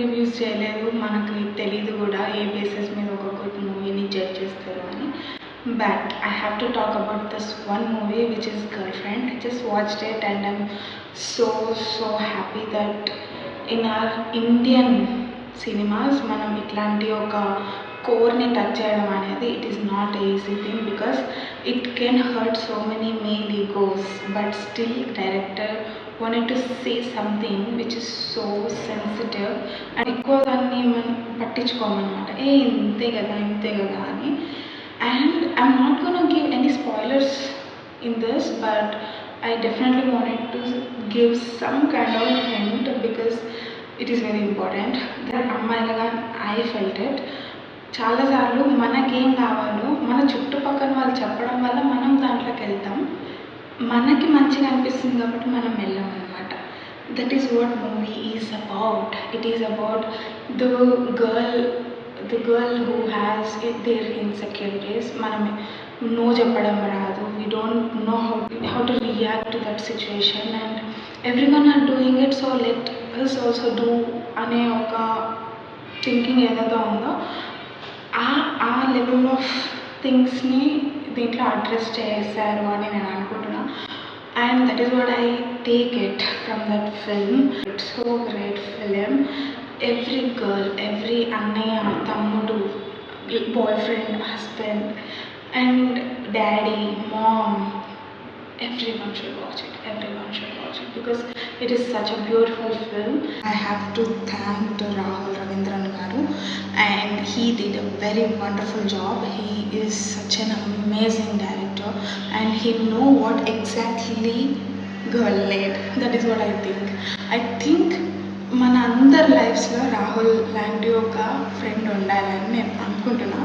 Reviews చేయలేదు, మనకి తెలీదు కూడా ఏ బేసిస్ మీద ఒక గుడ్ మూవీని జడ్జ్ చేస్తారు అని. But I have to talk about this one movie which is Girlfriend. I just watched it and I'm so happy that in our Indian cinemas మనం ఇట్లాంటి ఒక కోర్ని టచ్ చేయడం అనేది it is not easy thing because it can hurt so many male egos. But still director wanted to say something which is so sensitive and ఎక్కువ దాన్ని మనం పట్టించుకోమన్నమాట. ఇంతే కదా అని. And I'm not gonna give any spoilers in this, but I definitely wanted to give some kind of hint because it is very important that అమ్మాయిలుగా I felt it. చాలాసార్లు మనకేం కావాలో మన చుట్టుపక్కల వాళ్ళు చెప్పడం వల్ల మనం దాంట్లోకి వెళ్తాం, మనకి మంచిగా అనిపిస్తుంది కాబట్టి మనం వెళ్ళాం అనమాట. That is what movie is about. It is about the girl who has their insecurities. మనం నో చెప్పడం రాదు, we don't know how to react to that situation and everyone are doing it, so let us also do అనే ఒక thinking ఏదైతే ఉందో ఆ level of థింగ్స్ని దీంట్లో address చేశారు అని నేను అనుకుంటున్నా. And that is what I take it from that film. It's so great film. Every girl, every అన్నయ్య, తమ్ముడు, boyfriend, husband and daddy, mom, everyone should watch it because it is such a beautiful film. I have to thank Rahul Ravindran garu, and he did a very wonderful job. He is such an amazing director and he know what exactly girl need. That is what I think మన అందరి లైఫ్స్లో రాహుల్ లాంటి ఒక friend ఉండాలని నేను అనుకుంటున్నా.